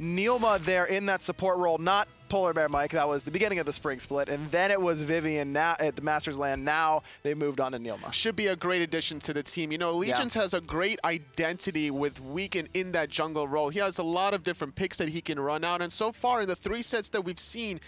Neilma there in that support role, not Polar Bear Mike. That was the beginning of the spring split, and then it was Vivian now at the Masters Land. Now they moved on to Neilma. Should be a great addition to the team. You know, Allegiance has a great identity with Weekend in that jungle role. He has a lot of different picks that he can run out, and so far in the 3 sets that we've seen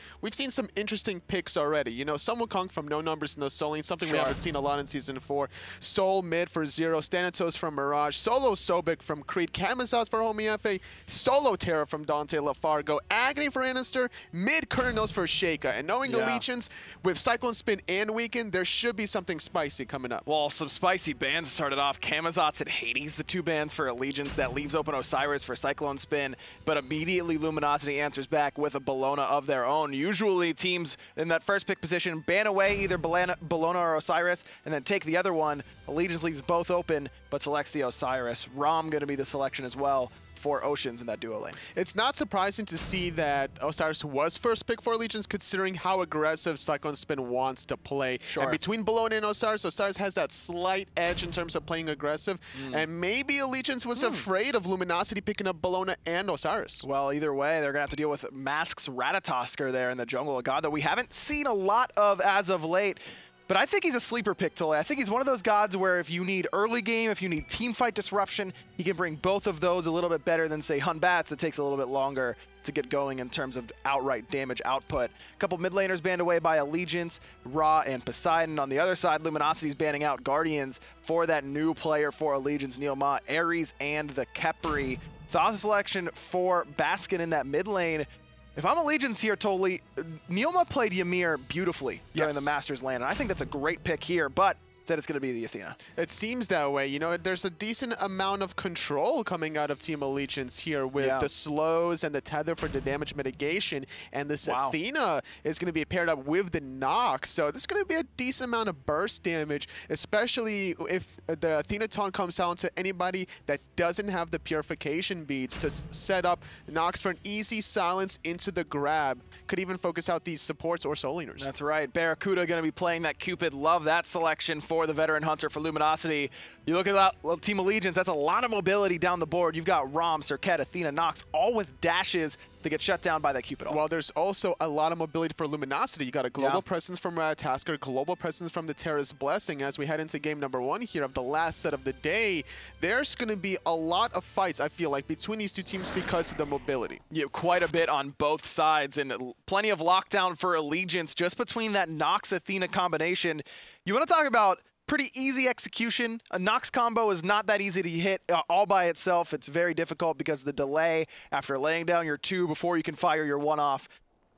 some interesting picks already. You know, Sun Wukong from No Numbers No Soling, something we haven't seen a lot in Season 4. Soul mid for Zero, Stanatos from Mirage, Solo Sobek from Creed, Camazotz for Homiefe, Solo Terra from Dante LaFargo, Agony for Anister, mid Kernels for Sheikah. And knowing Allegiance with Cyclone Spin and Weekend, there should be something spicy coming up. Well, some spicy bans started off. Camazotz and Hades, the 2 bans for Allegiance. That leaves open Osiris for Cyclone Spin, but immediately Luminosity answers back with a Bellona of their own. Usually teams in that first pick position ban away either Bellona or Osiris and then take the other one. Allegiance leaves both open, but selects the Osiris. Rom going to be the selection as well for Oceans in that duo lane. It's not surprising to see that Osiris was first pick for Allegiance, considering how aggressive Cyclone Spin wants to play. And between Bellona and Osiris has that slight edge in terms of playing aggressive. And maybe Allegiance was afraid of Luminosity picking up Bellona and Osiris. Well, either way, they're going to have to deal with Mask's Ratatosker there in the jungle, a god that we haven't seen a lot of as of late. But I think he's a sleeper pick, Tole. I think he's one of those gods where if you need early game, if you need team fight disruption, he can bring both of those a little bit better than, say, Hun Bats that takes a little bit longer to get going in terms of outright damage output. A couple mid laners banned away by Allegiance, Ra, and Poseidon. On the other side, Luminosity's banning out Guardians for that new player for Allegiance, Neilma, Ares, and the Khepri. Thought selection for Baskin in that mid lane. If I'm Allegiance here, totally, Neilma played Ymir beautifully during the Masters Land, and I think that's a great pick here, but said it's going to be the Athena. It seems that way. You know, there's a decent amount of control coming out of Team Allegiance here with the slows and the tether for the damage mitigation, and this Athena is going to be paired up with the Nox, so this is going to be a decent amount of burst damage, especially if the Athena taunt comes down to anybody that doesn't have the purification beads to set up Nox for an easy silence into the grab. Could even focus out these supports or soul laners. That's right. Barracuda going to be playing that Cupid. Love that selection for the veteran hunter for Luminosity. You look at that Team Allegiance, that's a lot of mobility down the board. You've got Rom, Serket, Athena, Nox, all with dashes to get shut down by that Cupid. Well, there's also a lot of mobility for Luminosity. You got a global presence from Tasker, global presence from the Terra's Blessing. As we head into game number 1 here of the last set of the day, there's going to be a lot of fights, I feel like, between these two teams because of the mobility. Yeah, quite a bit on both sides, and plenty of lockdown for Allegiance just between that Nox-Athena combination. You want to talk about pretty easy execution. A Nox combo is not that easy to hit all by itself. It's very difficult because of the delay after laying down your 2 before you can fire your 1 off.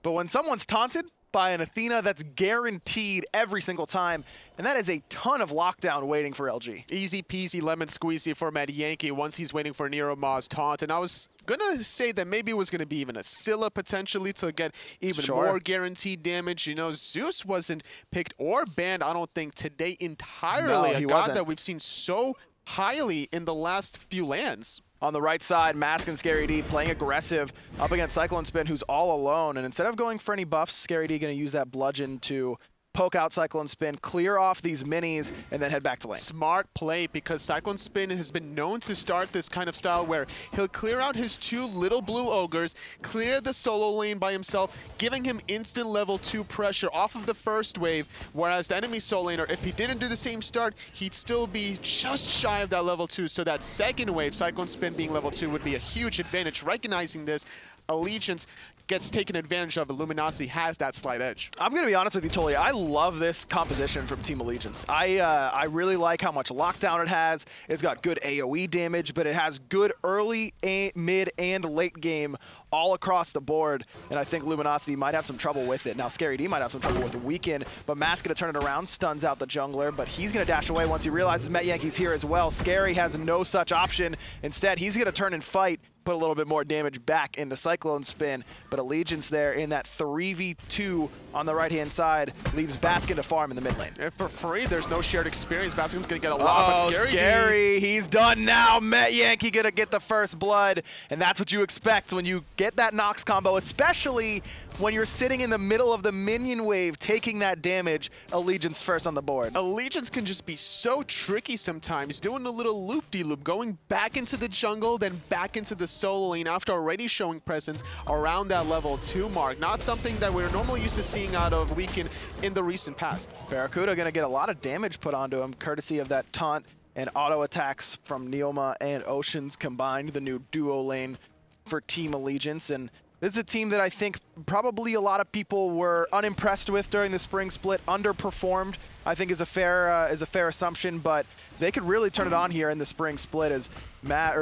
But when someone's taunted by an Athena, that's guaranteed every single time, and that is a ton of lockdown waiting for LG. Easy peasy lemon squeezy for Mad Yankee once he's waiting for Nero Ma's taunt, and I was gonna say that maybe it was gonna be even a Scylla potentially to get even more guaranteed damage. You know, Zeus wasn't picked or banned, I don't think, today entirely. No, a god that we've seen so highly in the last few lands. On the right side, Mask and Scary D playing aggressive up against Cyclone Spin, who's all alone. And instead of going for any buffs, Scary D going to use that bludgeon to poke out Cyclone Spin, clear off these minis, and then head back to lane. Smart play, because Cyclone Spin has been known to start this kind of style where he'll clear out his 2 little blue ogres, clear the solo lane by himself, giving him instant level 2 pressure off of the first wave, whereas the enemy solo laner, if he didn't do the same start, he'd still be just shy of that level 2. So that second wave, Cyclone Spin being level 2, would be a huge advantage. Recognizing this, Allegiance gets taken advantage of. Luminosity has that slight edge. I'm going to be honest with you, Toli. I love this composition from Team Allegiance. I really like how much lockdown it has. It's got good AoE damage, but it has good early, mid, and late game all across the board, and I think Luminosity might have some trouble with it. Now, Scary D might have some trouble with Weekend, but Matt's going to turn it around, stuns out the jungler, but he's going to dash away once he realizes Met Yankee's here as well. Scary has no such option. Instead, he's going to turn and fight, put a little bit more damage back into Cyclone Spin, but Allegiance there in that 3v2 on the right-hand side leaves Baskin to farm in the mid lane. And for free, there's no shared experience. Baskin's going to get a lot, but Scary, he's done now. Met Yankee going to get the first blood, and that's what you expect when you get that Nox combo, especially when you're sitting in the middle of the minion wave taking that damage. Allegiance first on the board. Allegiance can just be so tricky sometimes, doing a little loop-de-loop, going back into the jungle, then back into the solo lane after already showing presence around that level 2 mark. Not something that we're normally used to seeing out of Weekend in the recent past. Barracuda going to get a lot of damage put onto him, courtesy of that taunt and auto attacks from Neoma and Oceans combined, the new duo lane for Team Allegiance. And this is a team that I think probably a lot of people were unimpressed with during the spring split, underperformed, I think is a fair assumption, but they could really turn it on here in the spring split as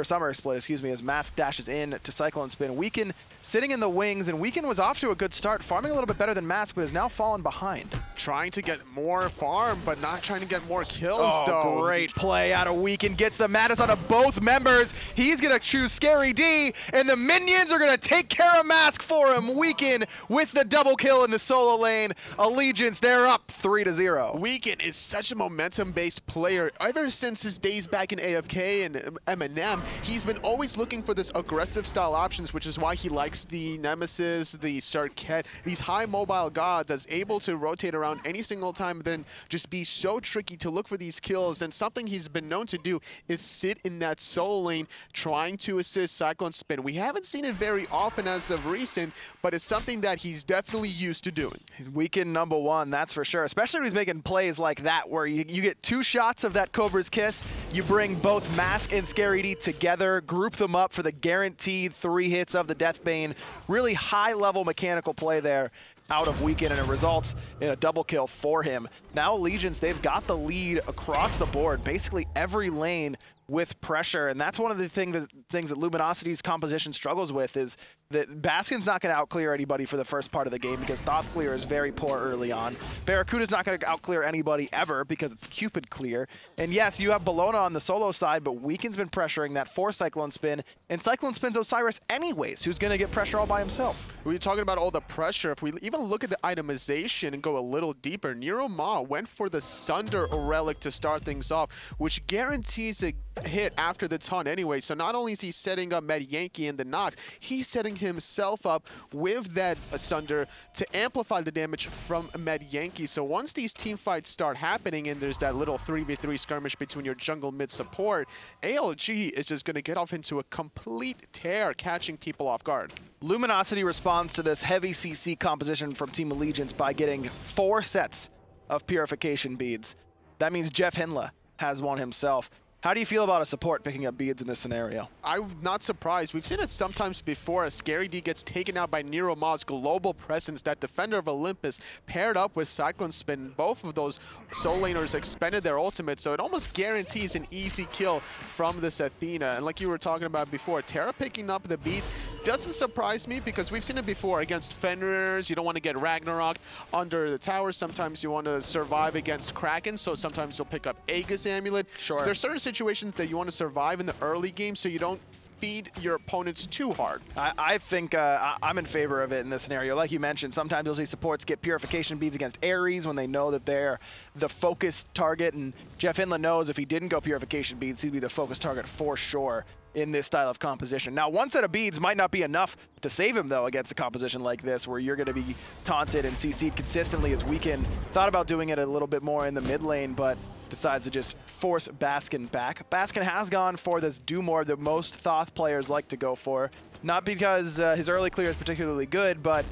summer split, excuse me, as Mask dashes in to Cyclone Spin. Weekend sitting in the wings, and Weekend was off to a good start, farming a little bit better than Mask, but has now fallen behind. Trying to get more farm, but not trying to get more kills, though. Great play out of Weekend. Gets the Madness onto both members. He's going to choose Scary D, and the minions are going to take care of Mask for him. Weekend with the double kill in the solo lane. Allegiance, they're up 3-0. Weekend is such a momentum-based player. Ever since his days back in AFK and M&M, he's been always looking for this aggressive style options, which is why he likes the Nemesis, the Sarkett, these high mobile gods that's able to rotate around any single time, then just be so tricky to look for these kills. And something he's been known to do is sit in that solo lane trying to assist Cyclone Spin. We haven't seen it very often as of recent, but it's something that he's definitely used to doing. He's Weekend #1, that's for sure, especially when he's making plays like that where you get 2 shots of that Cobra's Kiss, you bring both Mask and Scary D together, group them up for the guaranteed 3 hits of the Deathbane. Really high-level mechanical play there out of Weekend, and it results in a double kill for him. Now Allegiance, they've got the lead across the board, basically every lane with pressure, and that's one of the things that Luminosity's composition struggles with, is that Baskin's not going to outclear anybody for the first part of the game because Thoth Clear is very poor early on. Barracuda's not going to outclear anybody ever because it's Cupid Clear. And yes, you have Bologna on the solo side, but Weekend's been pressuring that for Cyclone Spin, and Cyclone Spin's Osiris anyways, who's going to get pressure all by himself. We're talking about all the pressure. If we even look at the itemization and go a little deeper, Nero Ma went for the Sunder Relic to start things off, which guarantees a hit after the taunt anyway. So not only is he setting up Med Yankee and the Nox, he's setting himself up with that Sunder to amplify the damage from Med Yankee. So once these team fights start happening and there's that little 3v3 skirmish between your jungle mid support, ALG is just going to get off into a complete tear, catching people off guard. Luminosity responds to this heavy CC composition from Team Allegiance by getting 4 sets of purification beads. That means Jeff Hinla has one himself. How do you feel about a support picking up beads in this scenario? I'm not surprised. We've seen it sometimes before as Scary D gets taken out by Nero Ma's global presence, that Defender of Olympus paired up with Cyclone Spin. Both of those soul laners expended their ultimate, so it almost guarantees an easy kill from this Athena. And like you were talking about before, Terra picking up the beads doesn't surprise me because we've seen it before against Fenrir's. You don't want to get Ragnarok under the tower. Sometimes you want to survive against Kraken, so sometimes you'll pick up Aegis Amulet. Sure. So there's certain situations that you want to survive in the early game so you don't feed your opponents too hard. I think I'm in favor of it in this scenario. Like you mentioned, sometimes you'll see supports get purification beads against Ares when they know that they're the focused target, and Jeff Hinla knows if he didn't go purification beads, he'd be the focused target for sure in this style of composition. Now, 1 set of beads might not be enough to save him, though, against a composition like this, where you're going to be taunted and CC'd consistently, as Weekend thought about doing it a little bit more in the mid lane, but decides to just force Baskin back. Baskin has gone for this do more that most Thoth players like to go for, not because his early clear is particularly good, but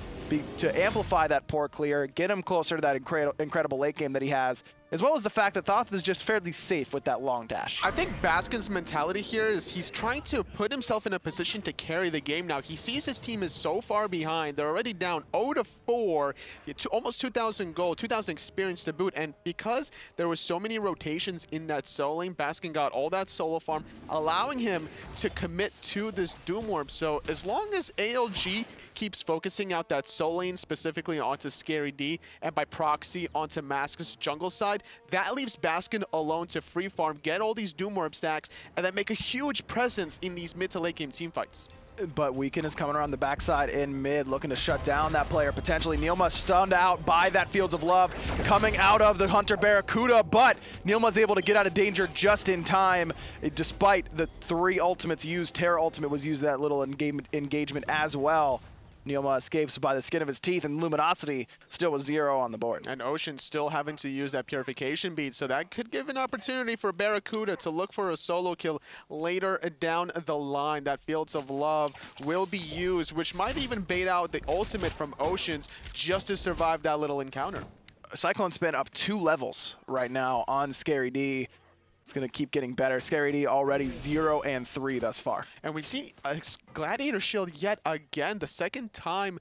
to amplify that poor clear, get him closer to that incredible late game that he has, as well as the fact that Thoth is just fairly safe with that long dash. I think Baskin's mentality here is he's trying to put himself in a position to carry the game now. He sees his team is so far behind. They're already down 0-4, to almost 2,000 gold, 2,000 experience to boot. And because there were so many rotations in that solo lane, Baskin got all that solo farm, allowing him to commit to this Doom Orb. So as long as ALG keeps focusing out that solo lane specifically onto Scary D and by proxy onto Mask's jungle side, that leaves Baskin alone to free farm, get all these Doom Orb stacks, and then make a huge presence in these mid to late game team fights. But Weekend is coming around the backside in mid, looking to shut down that player potentially. Neoma stunned out by that Fields of Love coming out of the Hunter Barracuda, but Neoma's able to get out of danger just in time, despite the 3 ultimates used. Terra ultimate was used that little engagement as well. Neoma escapes by the skin of his teeth, and Luminosity still with 0 on the board. And Ocean still having to use that purification bead, so that could give an opportunity for Barracuda to look for a solo kill later down the line. That Fields of Love will be used, which might even bait out the ultimate from Oceans just to survive that little encounter. Cyclone Spin up 2 levels right now on Scary D. It's going to keep getting better. Scary D already 0 and 3 thus far. And we see a Gladiator Shield yet again, the second time,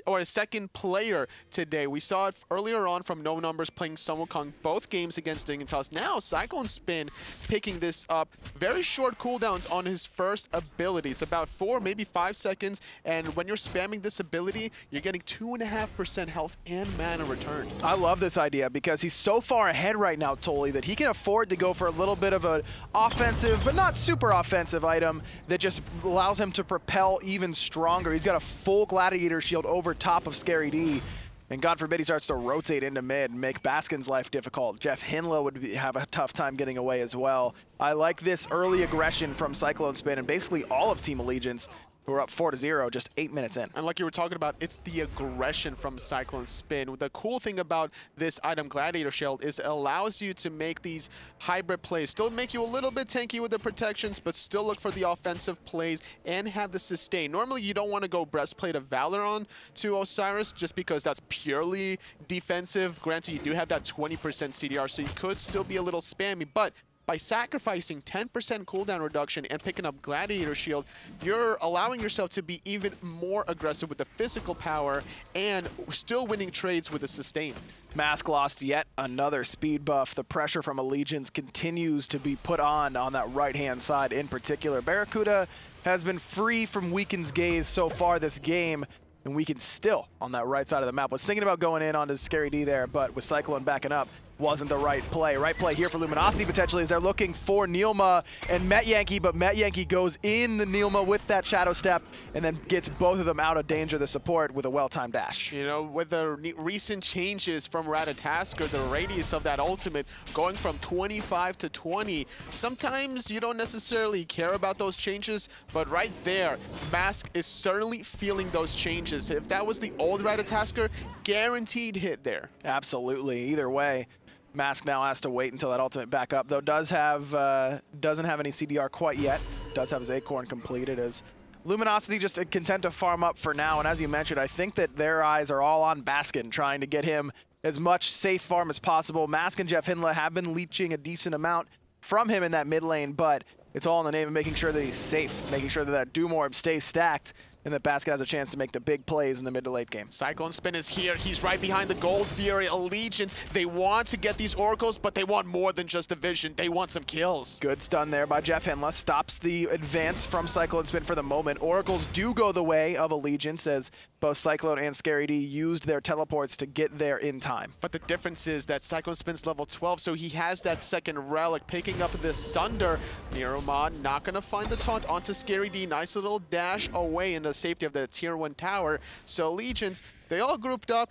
or a second player today. We saw it earlier on from No Numbers playing Sun Wukong both games against Dignitas. Now Cyclone Spin picking this up. Very short cooldowns on his first ability. It's about 4, maybe 5 seconds. And when you're spamming this ability, you're getting 2.5% health and mana return. I love this idea because he's so far ahead right now, Tolly, that he can afford to go for a little bit of an offensive, but not super offensive item that just allows him to propel even stronger. He's got a full Gladiator Shield over top of Scary D, and God forbid he starts to rotate into mid and make Baskin's life difficult. Jeff Hinla would have a tough time getting away as well. I like this early aggression from Cyclone Spin and basically all of Team Allegiance, who are up 4-0 just 8 minutes in. And like you were talking about, it's the aggression from Cyclone Spin. The cool thing about this item, Gladiator Shield, is it allows you to make these hybrid plays. Still make you a little bit tanky with the protections, but still look for the offensive plays and have the sustain. Normally, you don't want to go Breastplate of Valor on to Osiris just because that's purely defensive. Granted, you do have that 20% CDR, so you could still be a little spammy, but by sacrificing 10% cooldown reduction and picking up Gladiator Shield, you're allowing yourself to be even more aggressive with the physical power and still winning trades with the sustain. Mask lost yet another speed buff. The pressure from Allegiance continues to be put on that right-hand side in particular. Barracuda has been free from Weaken's gaze so far this game, and Weaken's still on that right side of the map. Was thinking about going in onto Scary D there, but with Cyclone backing up, wasn't the right play. Right play here for Luminosity potentially as they're looking for Neoma and Met Yankee, but Met Yankee goes in the Neoma with that Shadow Step and then gets both of them out of danger, the support, with a well-timed dash. You know, with the recent changes from Ratatasker, the radius of that ultimate going from 25 to 20, sometimes you don't necessarily care about those changes, but right there, Mask is certainly feeling those changes. If that was the old Ratatasker, guaranteed hit there. Absolutely, either way. Mask now has to wait until that ultimate back up, though doesn't have any CDR quite yet. Does have his Acorn completed as Luminosity just content to farm up for now, and as you mentioned, I think that their eyes are all on Baskin, trying to get him as much safe farm as possible. Mask and Jeff Hinla have been leeching a decent amount from him in that mid lane, but it's all in the name of making sure that he's safe, making sure that Doom Orb stays stacked, and that Basket has a chance to make the big plays in the mid to late game. Cyclone Spin is here. He's right behind the Gold Fury. Allegiance, they want to get these Oracles, but they want more than just a vision. They want some kills. Good stun there by Jeff Hinla. Stops the advance from Cyclone Spin for the moment. Oracles do go the way of Allegiance as both Cyclone and Scary D used their teleports to get there in time. But the difference is that Cyclone Spin's level 12, so he has that second relic, picking up this Sunder. Niromon not going to find the taunt onto Scary D. Nice little dash away in the safety of the tier 1 tower. So Allegiance, they all grouped up.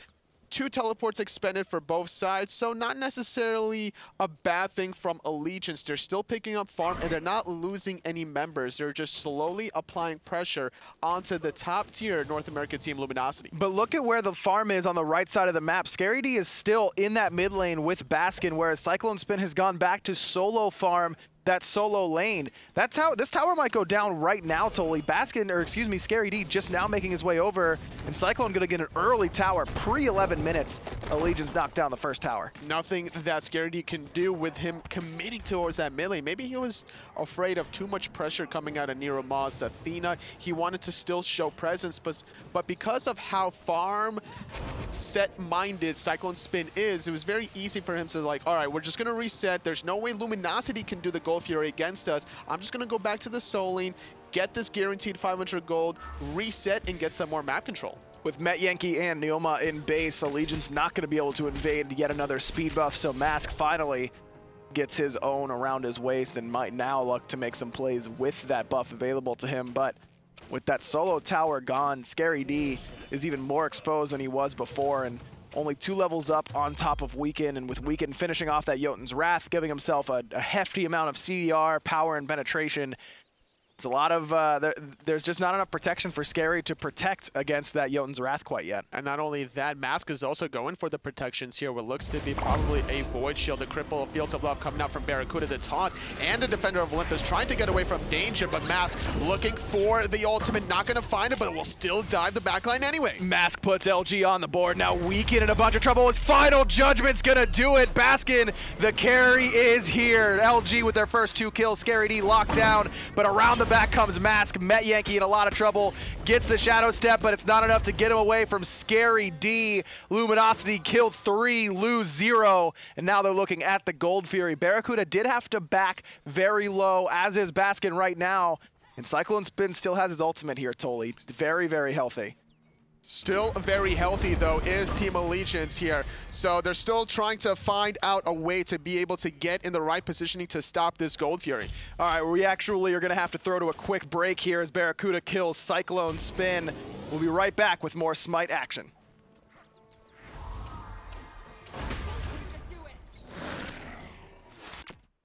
2 teleports expended for both sides, so not necessarily a bad thing from Allegiance. They're still picking up farm, and they're not losing any members. They're just slowly applying pressure onto the top tier North American team, Luminosity. But look at where the farm is on the right side of the map. Scary D is still in that mid lane with Baskin, whereas Cyclone Spin has gone back to solo farm that solo lane. That's how this tower might go down right now, Tolly. Scary D just now making his way over, and Cyclone gonna get an early tower pre-11 minutes. Allegiance knocked down the first tower. Nothing that Scary D can do with him committing towards that mid lane. Maybe he was afraid of too much pressure coming out of Nero Moss, Athena. He wanted to still show presence, but because of how farm set-minded Cyclone Spin is, it was very easy for him to like, all right, we're just gonna reset. There's no way Luminosity can do the Gold Fury against us. I'm just gonna go back to the Soul Lane, get this guaranteed 500 gold, reset, and get some more map control. With Met Yankee and Neoma in base, Allegiance not going to be able to invade yet another speed buff, so Mask finally gets his own around his waist and might now look to make some plays with that buff available to him. But with that solo tower gone, Scary D is even more exposed than he was before, and only 2 levels up on top of Weaken, and with Weaken finishing off that Jotun's Wrath, giving himself a hefty amount of CDR, power, and penetration. It's a lot of, there's just not enough protection for Scary to protect against that Jotun's Wrath quite yet. And not only that, Mask is also going for the protections here, what looks to be probably a Void Shield, the cripple, Fields of Love coming out from Barracuda, the taunt, and the Defender of Olympus trying to get away from danger, but Mask looking for the ultimate, not going to find it, but will still dive the backline anyway. Mask puts LG on the board, now Weekend in a bunch of trouble. His final judgment's going to do it. Baskin, the carry is here. LG with their first 2 kills, Scary D locked down, but around the back comes Mask. Met Yankee in a lot of trouble, gets the Shadow Step, but it's not enough to get him away from Scary D. Luminosity killed 3, lose 0, and now they're looking at the Gold Fury. Barracuda did have to back very low, as is Baskin right now, and Cyclone Spin still has his ultimate here, Toli. Very, very healthy. Still very healthy, though, is Team Allegiance here. So they're still trying to find out a way to be able to get in the right positioning to stop this Gold Fury. All right, we actually are going to have to throw to a quick break here as Barracuda kills Cyclone Spin. We'll be right back with more Smite action.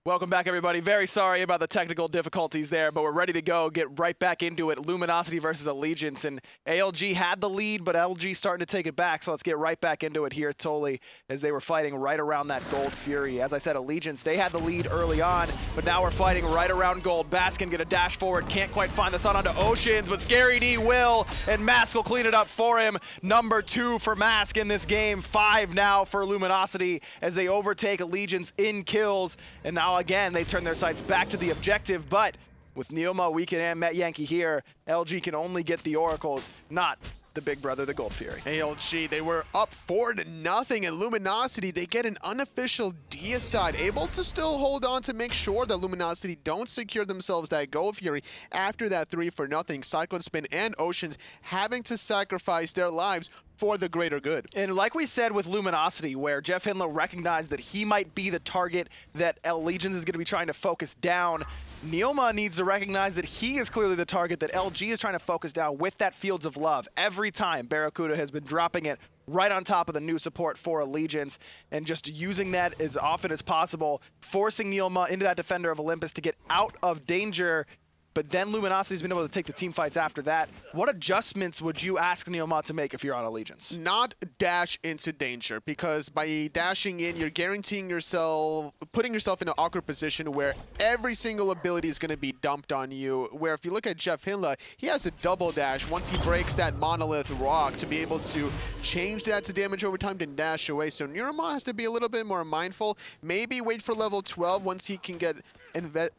Welcome back, everybody. Very sorry about the technical difficulties there, but we're ready to go, get right back into it. Luminosity versus Allegiance, and ALG had the lead, but LG starting to take it back, so let's get right back into it here, Toli, as they were fighting right around that Gold Fury. As I said, Allegiance, they had the lead early on, but now we're fighting right around Gold. Baskin gonna dash forward, can't quite find the sun onto Oceans, but Scary D will, and Mask will clean it up for him. Number 2 for Mask in this game, 5 now for Luminosity as they overtake Allegiance in kills, and now again, they turn their sights back to the objective, but with Neoma, Weekend, and Met Yankee here, LG can only get the Oracles, not the big brother, the Gold Fury. ALG, they were up 4-0, and Luminosity, they get an unofficial deicide, able to still hold on to make sure that Luminosity don't secure themselves that Gold Fury after that 3-0. Cyclone Spin and Oceans having to sacrifice their lives for the greater good. And like we said with Luminosity, where Jeff Hindla recognized that he might be the target that Allegiance is going to be trying to focus down, Neoma needs to recognize that he is clearly the target that LG is trying to focus down with that Fields of Love. Every time Barracuda has been dropping it right on top of the new support for Allegiance and just using that as often as possible, forcing Neoma into that Defender of Olympus to get out of danger. But then Luminosity's been able to take the team fights after that. What adjustments would you ask Neoma to make if you're on Allegiance? Not dash into danger, because by dashing in, you're guaranteeing yourself, putting yourself in an awkward position where every single ability is going to be dumped on you. Where if you look at Jeff Hindla, he has a double dash once he breaks that Monolith Rock to be able to change that to damage over time to dash away. So Neoma has to be a little bit more mindful. Maybe wait for level 12 once he can get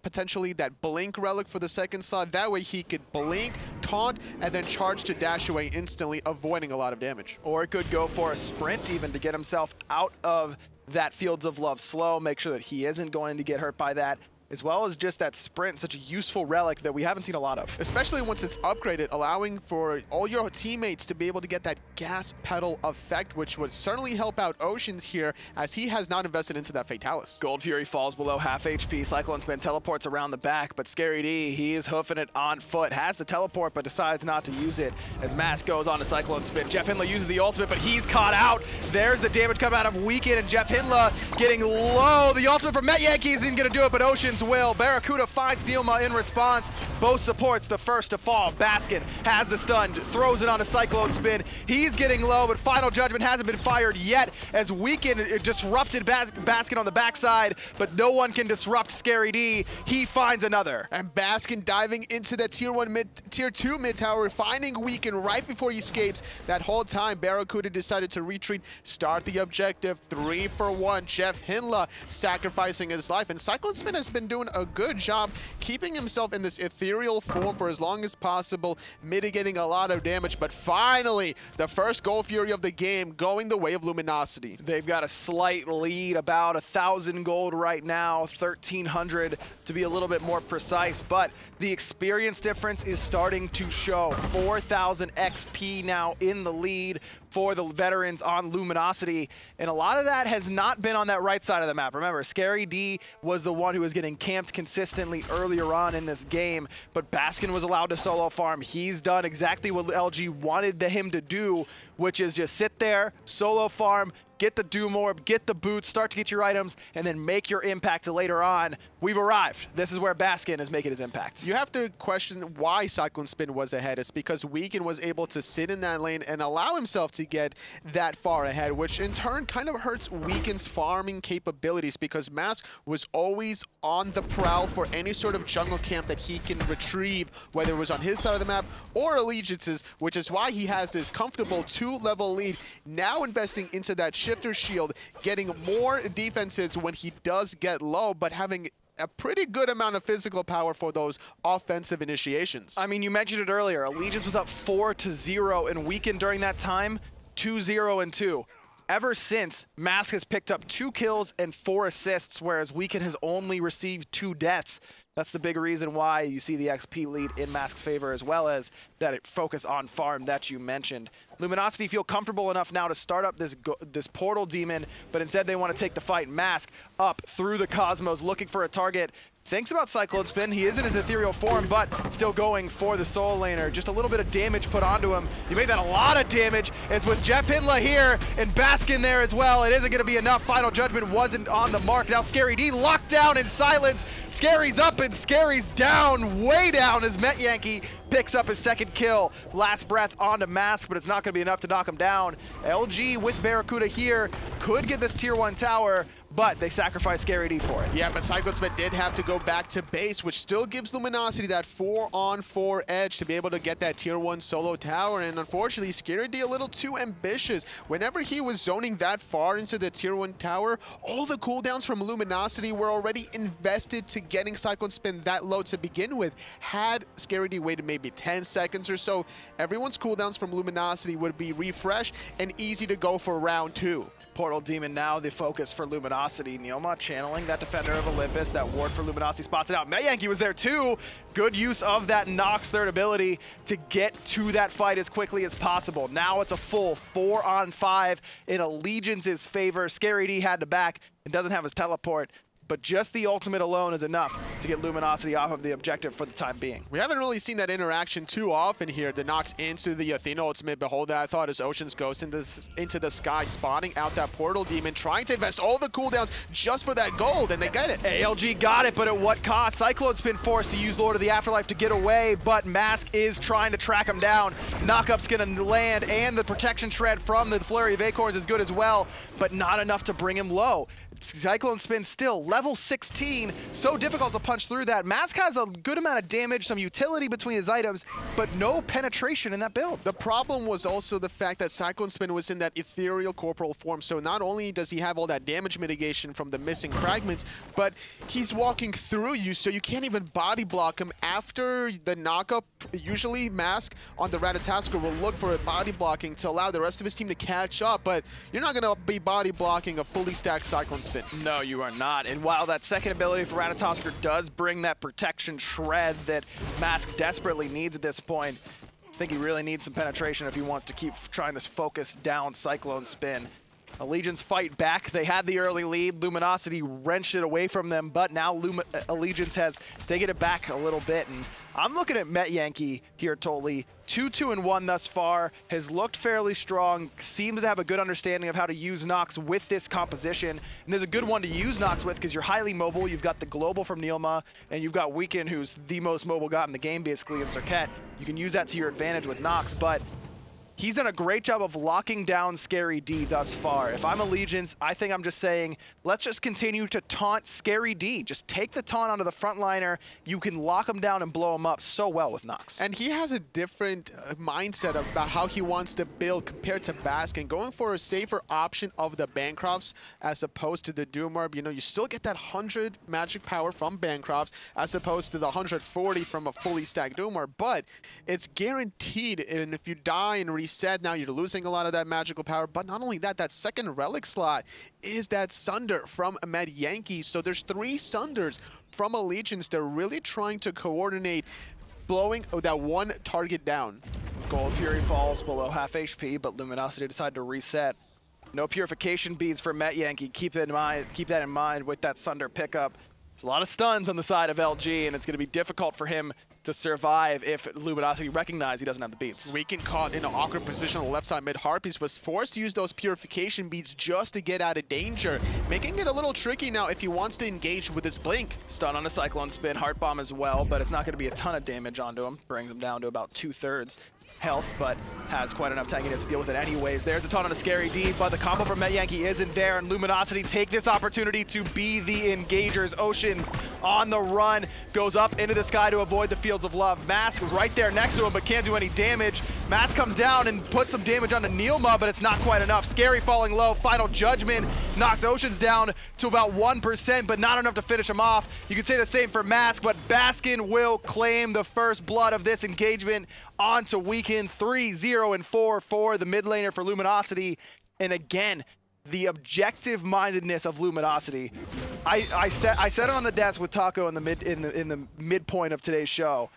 potentially that Blink Relic for the second slot. That way he could blink, taunt, and then charge to dash away instantly, avoiding a lot of damage. Or it could go for a sprint even to get himself out of that Fields of Love slow, make sure that he isn't going to get hurt by that, as well as just that sprint, such a useful relic that we haven't seen a lot of. Especially once it's upgraded, allowing for all your teammates to be able to get that gas pedal effect, which would certainly help out Oceans here, as he has not invested into that Fatalis. Gold Fury falls below half HP. Cyclone Spin teleports around the back, but Scary D, he is hoofing it on foot. Has the teleport, but decides not to use it as Mask goes on to Cyclone Spin. Jeff Hindla uses the ultimate, but he's caught out. There's the damage come out of Weekend, and Jeff Hindla getting low. The ultimate from Met Yankee isn't going to do it, but Oceans will. Barracuda finds Neoma in response. Both supports the first to fall. Baskin has the stun, throws it on a Cyclone Spin. He's getting low, but Final Judgment hasn't been fired yet as Weekend disrupted Baskin on the backside, but no one can disrupt Scary D. He finds another. And Baskin diving into that tier 2 mid tower, finding Weekend right before he escapes. That whole time, Barracuda decided to retreat, start the objective, 3 for 1. Jeff Hindla sacrificing his life, and Cyclone Spin has been doing a good job keeping himself in this ethereal form for as long as possible, mitigating a lot of damage. But finally, the first Gold Fury of the game going the way of Luminosity. They've got a slight lead, about 1,000 gold right now, 1,300 to be a little bit more precise, but the experience difference is starting to show. 4,000 XP now in the lead for the veterans on Luminosity, and a lot of that has not been on that right side of the map. Remember, Scary D was the one who was getting camped consistently earlier on in this game, but Baskin was allowed to solo farm. He's done exactly what LG wanted him to do, which is just sit there, solo farm, get the Doom Orb, get the boots, start to get your items, and then make your impact later on. We've arrived. This is where Baskin is making his impact. You have to question why Cyclone Spin was ahead. It's because Weekend was able to sit in that lane and allow himself to get that far ahead, which in turn kind of hurts Weekend's farming capabilities because Mask was always on the prowl for any sort of jungle camp that he can retrieve, whether it was on his side of the map or Allegiance's, which is why he has this comfortable 2-level lead, now investing into that shifter shield, getting more defenses when he does get low, but having a pretty good amount of physical power for those offensive initiations. I mean, you mentioned it earlier. Allegiance was up 4-0 in Weekend during that time, 2-0-2. Ever since, Mask has picked up 2 kills and 4 assists, whereas Weekend has only received 2 deaths. That's the big reason why you see the XP lead in Mask's favor, as well as that focus on farm that you mentioned. Luminosity feel comfortable enough now to start up this portal demon, but instead they want to take the fight. Mask up through the Cosmos, looking for a target. Thinks about Cyclone Spin. He is in his ethereal form, but still going for the soul laner. Just a little bit of damage put onto him. You make that a lot of damage. It's with Jeff Hindla here and Baskin there as well. It isn't going to be enough. Final Judgment wasn't on the mark. Now Scary D locked down in silence. Scary's up and Scary's down, way down as Met Yankee picks up his 2nd kill. Last breath onto Mask, but it's not going to be enough to knock him down. LG with Barracuda here could get this tier 1 tower, but they sacrificed Scary D for it. Yeah, but Cyclone Spin did have to go back to base, which still gives Luminosity that 4-on-4 edge to be able to get that tier 1 solo tower. And unfortunately, Scary D a little too ambitious. Whenever he was zoning that far into the tier 1 tower, all the cooldowns from Luminosity were already invested to getting Cyclone Spin that low to begin with. Had Scary D waited maybe 10 seconds or so, everyone's cooldowns from Luminosity would be refreshed and easy to go for round 2. Portal Demon now the focus for Luminosity. Neoma channeling that Defender of Olympus. That ward for Luminosity spots it out. Met Yankee was there too. Good use of that Nox third ability to get to that fight as quickly as possible. Now it's a full 4-on-5 in Allegiance's favor. Scary D had to back and doesn't have his teleport, but just the ultimate alone is enough to get Luminosity off of the objective for the time being. We haven't really seen that interaction too often here. The Nox into the Athena ultimate. Behold that, I thought as Oceans goes into the sky, spotting out that Portal Demon, trying to invest all the cooldowns just for that gold, and they get it. ALG got it, but at what cost? Cyclone's been forced to use Lord of the Afterlife to get away, but Mask is trying to track him down. Knockup's gonna land, and the protection shred from the Flurry of Acorns is good as well, but not enough to bring him low. Cyclone Spin still level 16, so difficult to punch through that. Mask has a good amount of damage, some utility between his items, but no penetration in that build. The problem was also the fact that Cyclone Spin was in that ethereal corporal form, so not only does he have all that damage mitigation from the missing fragments, but he's walking through you, so you can't even body block him. After the knockup, usually Mask on the Ratatasker will look for a body blocking to allow the rest of his team to catch up, but you're not going to be body blocking a fully stacked Cyclone Spin. No, you are not. And while that second ability for Ratatosker does bring that protection shred that Mask desperately needs at this point, I think he really needs some penetration if he wants to keep trying to focus down Cyclone Spin. Allegiance fight back. They had the early lead. Luminosity wrenched it away from them, but now Allegiance has taken it back a little bit. And I'm looking at Met Yankee here, Totally. 2-2-1 thus far, has looked fairly strong, seems to have a good understanding of how to use Nox with this composition. And there's a good one to use Nox with because you're highly mobile. You've got the Global from Neoma, and you've got Weekend, who's the most mobile god in the game, basically, in Circuit. You can use that to your advantage with Nox, but he's done a great job of locking down Scary D thus far. If I'm Allegiance, I think I'm just saying, let's just continue to taunt Scary D. Just take the taunt onto the frontliner. You can lock him down and blow him up so well with Nox. And he has a different mindset about how he wants to build compared to Baskin, going for a safer option of the Bancrofts as opposed to the Doom Orb. You know, you still get that 100 magic power from Bancrofts as opposed to the 140 from a fully stacked Doom Orb, but it's guaranteed, and if you die and reset, now you're losing a lot of that magical power. But not only that, that second relic slot is that Sunder from Met Yankee. So there's 3 Sunders from Allegiance. They're really trying to coordinate blowing that one target down. Gold Fury falls below half HP, but Luminosity decided to reset. No purification beads for Met Yankee. Keep that in mind with that Sunder pickup. It's a lot of stuns on the side of LG, and it's going to be difficult for him to survive if Luminosity recognize he doesn't have the beats. Weekend caught in an awkward position on the left side mid. Harpies was forced to use those purification beats just to get out of danger, making it a little tricky now if he wants to engage with his blink. Stun on a Cyclone Spin, Heart Bomb as well, but it's not going to be a ton of damage onto him. Brings him down to about 2/3 health, but has quite enough tankiness to deal with it anyways. There's a ton on a Scary D, but the combo from Yankee isn't there, and Luminosity take this opportunity to be the engagers. Ocean on the run, goes up into the sky to avoid the Fields of Love. Mask is right there next to him, but can't do any damage. Mask comes down and puts some damage onto Neilma, but it's not quite enough. Scary falling low, Final Judgment knocks Oceans down to about 1%, but not enough to finish him off. You could say the same for Mask, but Baskin will claim the first blood of this engagement onto Weekend. 3-0-4 for the mid laner for Luminosity. And again, the objective-mindedness of Luminosity. I said it on the desk with Taco in the midpoint of today's show.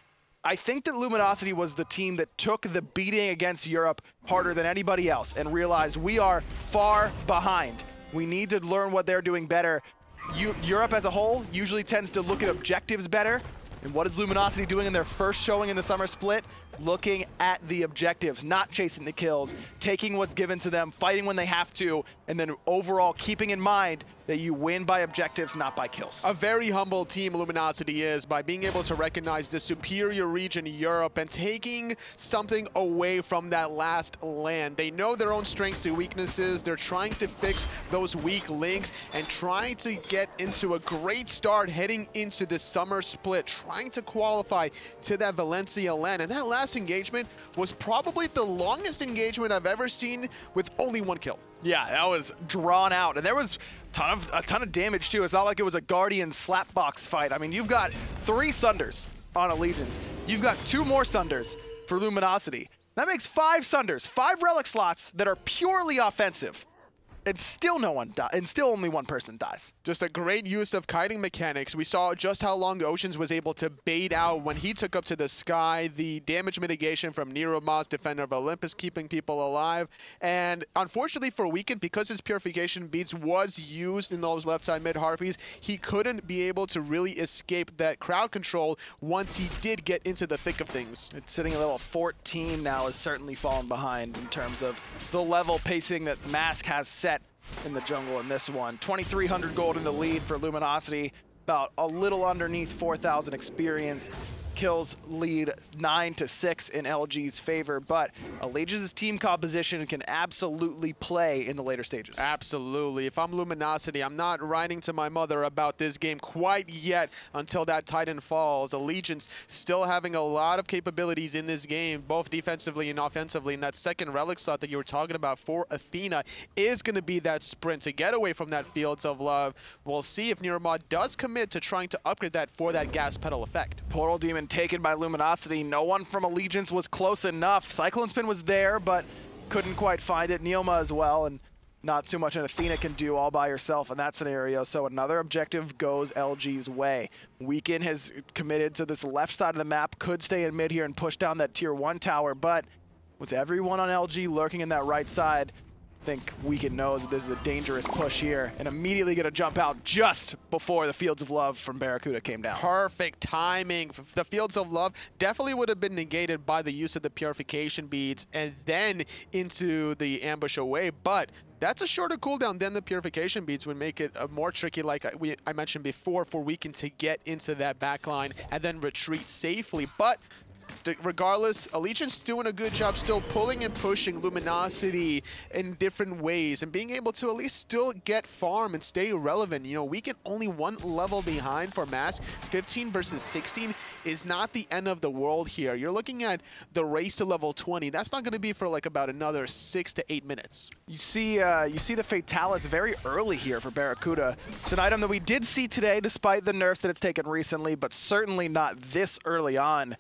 I think that Luminosity was the team that took the beating against Europe harder than anybody else and realized we are far behind. We need to learn what they're doing better. Europe as a whole usually tends to look at objectives better. And what is Luminosity doing in their first showing in the summer split? Looking at the objectives, not chasing the kills, taking what's given to them, fighting when they have to, and then overall keeping in mind that you win by objectives, not by kills. A very humble team Luminosity is by being able to recognize the superior region Europe and taking something away from that last land. They know their own strengths and weaknesses. They're trying to fix those weak links and trying to get into a great start heading into the summer split, trying to qualify to that Valencia land. And that last engagement was probably the longest engagement I've ever seen with only one kill. Yeah, that was drawn out, and there was a ton of damage too. It's not like it was a Guardian slapbox fight. I mean, you've got 3 Sunders on Allegiance. You've got 2 more Sunders for Luminosity. That makes 5 Sunders, 5 relic slots that are purely offensive. And still only one person dies. Just a great use of kiting mechanics. We saw just how long Oceans was able to bait out when he took up to the sky. The damage mitigation from Nero Moss, Defender of Olympus, keeping people alive. And unfortunately for Weekend, because his purification beats was used in those left side mid Harpies, he couldn't be able to really escape that crowd control once he did get into the thick of things. It's sitting at level 14 now, has certainly fallen behind in terms of the level pacing that Mask has set in the jungle in this one. 2,300 gold in the lead for Luminosity, about a little underneath 4,000 experience. Kills lead 9-6 in LG's favor, but Allegiance's team composition can absolutely play in the later stages. Absolutely. If I'm Luminosity, I'm not writing to my mother about this game quite yet until that Titan falls. Allegiance still having a lot of capabilities in this game, both defensively and offensively, and that second relic slot that you were talking about for Athena is going to be that sprint to get away from that Fields of Love. We'll see if Niromod does commit to trying to upgrade that for that gas pedal effect. Portal Demon taken by Luminosity. No one from Allegiance was close enough. Cyclone Spin was there, but couldn't quite find it. Neilma as well, and not too much an Athena can do all by herself in that scenario. So another objective goes LG's way. Weekend has committed to this left side of the map, could stay in mid here and push down that tier 1 tower, but with everyone on LG lurking in that right side, I think Weekend knows that this is a dangerous push here and immediately going to jump out just before the Fields of Love from Barracuda came down. Perfect timing. The Fields of Love definitely would have been negated by the use of the purification beads and then into the ambush away, but that's a shorter cooldown than the purification beads would make it more tricky, like I mentioned before, for Weekend to get into that backline and then retreat safely. But regardless, Allegiance doing a good job still pulling and pushing Luminosity in different ways and being able to at least still get farm and stay relevant. You know, Weekend only 1 level behind for Mask. 15 versus 16 is not the end of the world here. You're looking at the race to level 20. That's not going to be for like about another 6 to 8 minutes. You see the Fatalis very early here for Barracuda. It's an item that we did see today despite the nerfs that it's taken recently, but certainly not this early on.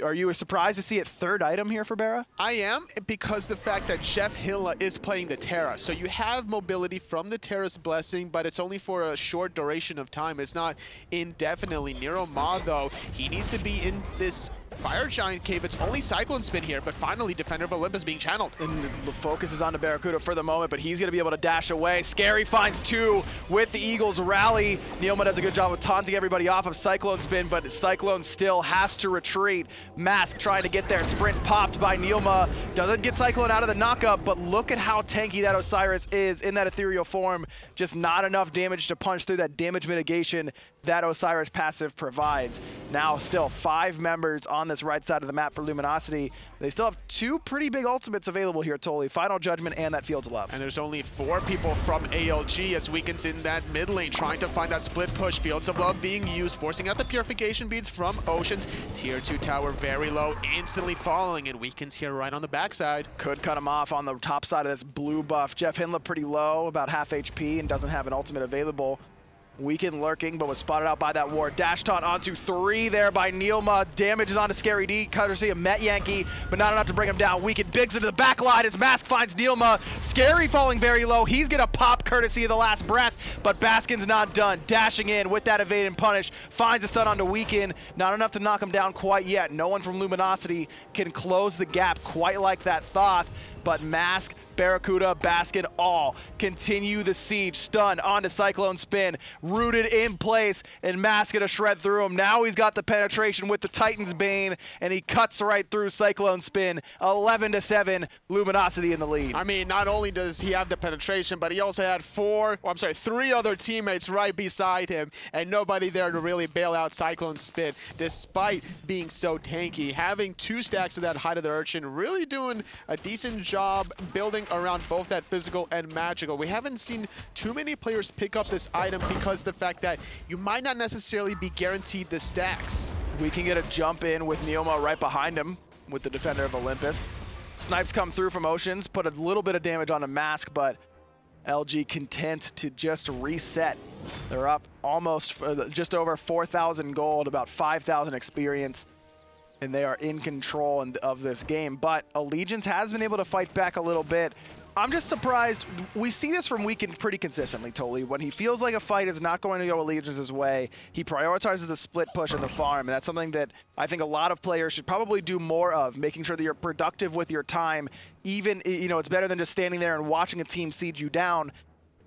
Are you surprised to see it 3rd item here for Barra? I am, because the fact that Chef Hilla is playing the Terra. So you have mobility from the Terra's Blessing, but it's only for a short duration of time. It's not indefinitely. Nero Ma, though, he needs to be in this Fire Giant Cave, it's only Cyclone Spin here, but finally Defender of Olympus being channeled. And the focus is on the Barracuda for the moment, but he's going to be able to dash away. Scary finds 2 with the Eagles rally. Neilma does a good job of taunting everybody off of Cyclone Spin, but Cyclone still has to retreat. Mask trying to get there. Sprint popped by Neilma. Doesn't get Cyclone out of the knockup, but look at how tanky that Osiris is in that ethereal form. Just not enough damage to punch through that damage mitigation that Osiris passive provides. Now still 5 members on this right side of the map for Luminosity. They still have 2 pretty big ultimates available here, Toli. Final Judgment and that Fields of Love. And there's only 4 people from ALG as Weekend's in that mid lane trying to find that split push. Fields of Love being used, forcing out the purification beads from Oceans. Tier 2 tower very low, instantly falling, and Weekend's here right on the backside. Could cut him off on the top side of this blue buff. Jeff Hindla pretty low, about half HP, and doesn't have an ultimate available. Weekend lurking, but was spotted out by that ward. Dash taunt onto 3 there by Neilma. Damage is onto Scary D, courtesy of Met Yankee, but not enough to bring him down. Weekend bigs into the back line as Mask finds Neilma. Scary falling very low. He's gonna pop courtesy of the last breath, but Baskin's not done. Dashing in with that evade and punish, finds a stun onto Weekend. Not enough to knock him down quite yet. No one from Luminosity can close the gap quite like that Thoth, but Mask, Barracuda, Baskin, all continue the siege. Stun onto Cyclone Spin, rooted in place, and Mask gonna shred through him. Now he's got the penetration with the Titan's Bane, and he cuts right through Cyclone Spin. 11-7, Luminosity in the lead. I mean, not only does he have the penetration, but he also had 3 other teammates right beside him, and nobody there to really bail out Cyclone Spin, despite being so tanky. Having 2 stacks of that Height of the Urchin, really doing a decent job building around both that physical and magical. We haven't seen too many players pick up this item because of the fact that you might not necessarily be guaranteed the stacks. We can get a jump in with Neilma right behind him with the Defender of Olympus. Snipes come through from Oceans, put a little bit of damage on a Mask, but LG content to just reset. They're up almost just over 4,000 gold, about 5,000 experience, and they are in control of this game. But Allegiance has been able to fight back a little bit. I'm just surprised. We see this from Weekend pretty consistently, Toli. When he feels like a fight is not going to go Allegiance's way, he prioritizes the split push and the farm, and that's something that I think a lot of players should probably do more of, making sure that you're productive with your time. Even, you know, it's better than just standing there and watching a team siege you down.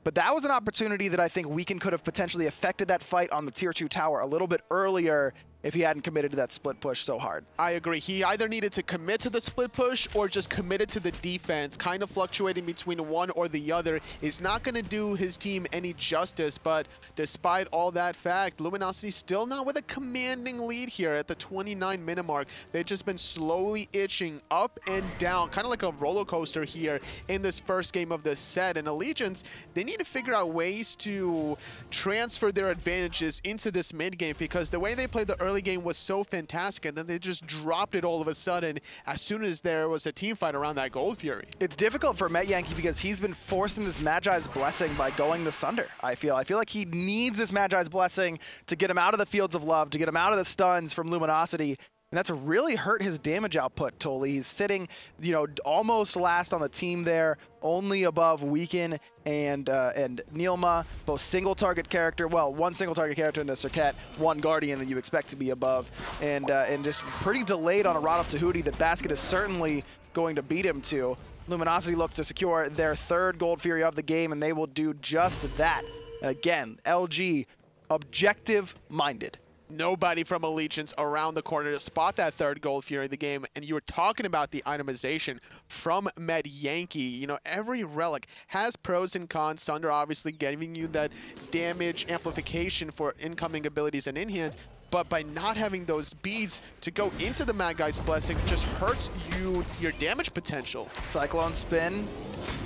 But that was an opportunity that I think Weekend could have potentially affected that fight on the Tier 2 tower a little bit earlier if he hadn't committed to that split push so hard. I agree. He either needed to commit to the split push or just committed to the defense. Kind of fluctuating between one or the other is not going to do his team any justice. But despite all that fact, Luminosity still not with a commanding lead here at the 29 minute mark. They've just been slowly itching up and down, kind of like a roller coaster here in this first game of this set. And Allegiance, they need to figure out ways to transfer their advantages into this mid game, because the way they played the early game was so fantastic, and then they just dropped it all of a sudden as soon as there was a team fight around that Gold Fury. It's difficult for Met Yankee because he's been forcing this Magi's Blessing by going the Sunder, I feel like he needs this Magi's Blessing to get him out of the Fields of Love, to get him out of the stuns from Luminosity. And that's really hurt his damage output, Toli. He's sitting, you know, almost last on the team there, only above Weekend and Neilma, both single target character, well, one single target character in the Circuit, one Guardian that you expect to be above, and just pretty delayed on a Rod of Tahuti that Basket is certainly going to beat him to. Luminosity looks to secure their 3rd Gold Fury of the game, and they will do just that. And again, LG, objective-minded. Nobody from Allegiance around the corner to spot that 3rd Gold Fury of the game. And you were talking about the itemization from Med Yankee. You know, every relic has pros and cons. Sunder obviously giving you that damage amplification for incoming abilities and in-hands. But by not having those beads to go into the Mad Guy's Blessing just hurts your damage potential. Cyclone Spin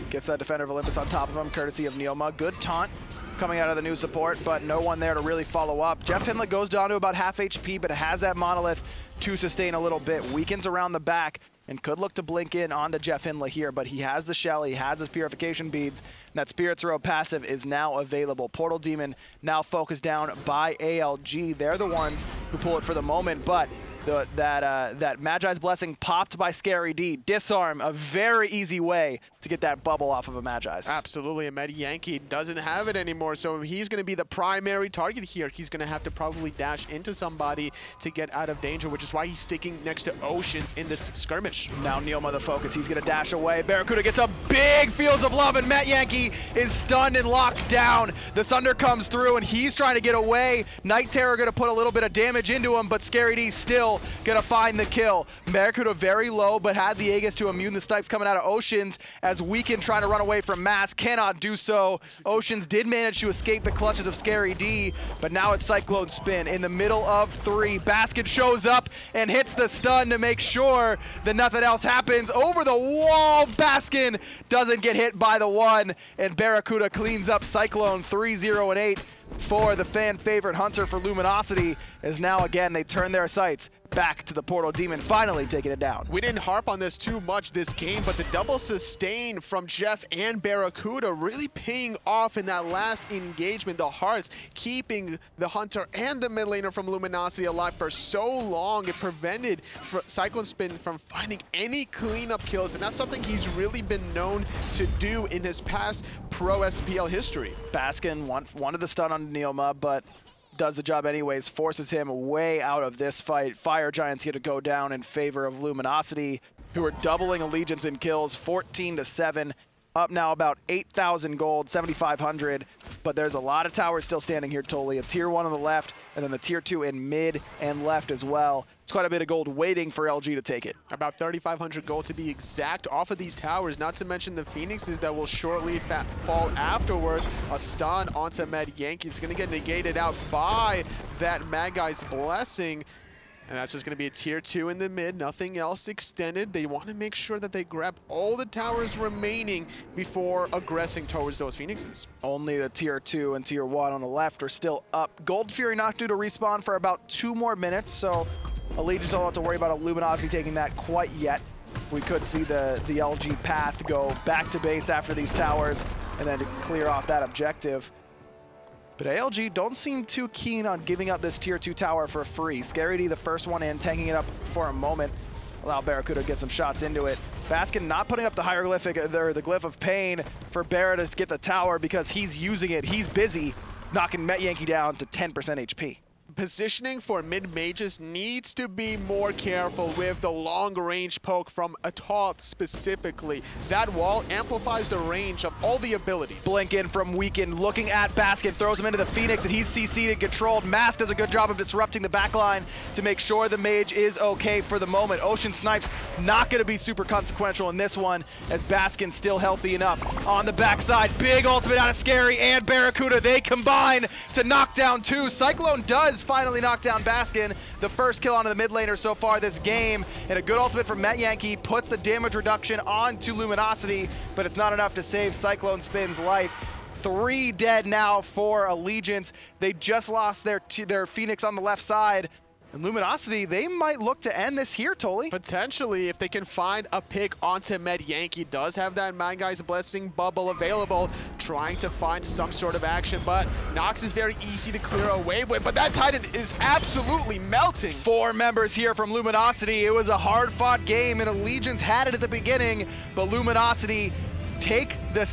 gets that Defender of Olympus on top of him, courtesy of Neilma. Good taunt coming out of the new support, but no one there to really follow up. Jeff Hindla goes down to about half HP, but has that Monolith to sustain a little bit. Weakens around the back and could look to blink in onto Jeff Hindla here, but he has the shell, he has his purification beads, and that Spirit's Robe passive is now available. Portal Demon now focused down by ALG. They're the ones who pull it for the moment, but That Magi's Blessing popped by Scary D. Disarm, a very easy way to get that bubble off of a Magi's. Absolutely, and Mad Yankee doesn't have it anymore, so he's going to be the primary target here. He's going to have to probably dash into somebody to get out of danger, which is why he's sticking next to Oceans in this skirmish. Now Neoma the focus, he's going to dash away. Barracuda gets a big Fields of Love, and Matt Yankee is stunned and locked down. The Sunder comes through, and he's trying to get away. Night Terror going to put a little bit of damage into him, but Scary D still going to find the kill. Barracuda very low, but had the Aegis to immune the snipes coming out of Oceans, as Weekend trying to run away from Mask, cannot do so. Oceans did manage to escape the clutches of Scary D, but now it's Cyclone Spin in the middle of 3. Baskin shows up and hits the stun to make sure that nothing else happens. Over the wall, Baskin doesn't get hit by the 1, and Barracuda cleans up Cyclone 3-0-8 for the fan favorite Hunter for Luminosity, as now again they turn their sights back to the Portal Demon, finally taking it down. We didn't harp on this too much this game, but the double sustain from Jeff and Barracuda really paying off in that last engagement. The hearts keeping the Hunter and the mid laner from Luminosity alive for so long. It prevented Cyclone Spin from finding any cleanup kills, and that's something he's really been known to do in his past pro SPL history. Baskin wanted the stun on Neoma, but does the job anyways, forces him way out of this fight. Fire Giants get to go down in favor of Luminosity, who are doubling Allegiance in kills, 14-7. Up now about 8,000 gold, 7,500. But there's a lot of towers still standing here, Toli. A tier 1 on the left, and then the tier 2 in mid and left as well. It's quite a bit of gold waiting for LG to take it. About 3,500 gold to be exact off of these towers, not to mention the Phoenixes that will shortly fall afterwards. A stun onto Mad Yankee. It's going to get negated out by that Mad Guy's Blessing. And that's just going to be a tier 2 in the mid, nothing else extended. They want to make sure that they grab all the towers remaining before aggressing towards those Phoenixes. Only the tier 2 and tier 1 on the left are still up. Gold Fury not due to respawn for about 2 more minutes, so Allegiance don't have to worry about a Luminosity taking that quite yet. We could see the LG path go back to base after these towers and then to clear off that objective. But ALG don't seem too keen on giving up this tier 2 tower for free. Scary D, the first one in, tanking it up for a moment. Allow Barracuda to get some shots into it. Baskin not putting up the hieroglyphic, or the glyph of pain for Barra to get the tower because he's using it. He's busy knocking Met Yankee down to 10% HP. Positioning for mid-mages needs to be more careful with the long-range poke from Atoth specifically. That wall amplifies the range of all the abilities. Blink in from Weekend, looking at Baskin, throws him into the Phoenix, and he's CC'd and controlled. Mask does a good job of disrupting the backline to make sure the mage is okay for the moment. Ocean Snipes not going to be super consequential in this one, as Baskin's still healthy enough. On the backside, big ultimate out of Scary and Barracuda. They combine to knock down 2. Cyclone does finally knock down Baskin, the first kill onto the mid laner so far this game, and a good ultimate from Met Yankee puts the damage reduction onto Luminosity, but it's not enough to save Cyclone Spin's life. 3 dead now for Allegiance. They just lost their Phoenix on the left side. And Luminosity, they might look to end this here, Toli. Potentially, if they can find a pick onto Med Yankee. Does have that Mad Guy's Blessing bubble available, trying to find some sort of action, but Nox is very easy to clear a wave with, but that Titan is absolutely melting. 4 members here from Luminosity. It was a hard-fought game, and Allegiance had it at the beginning, but Luminosity take the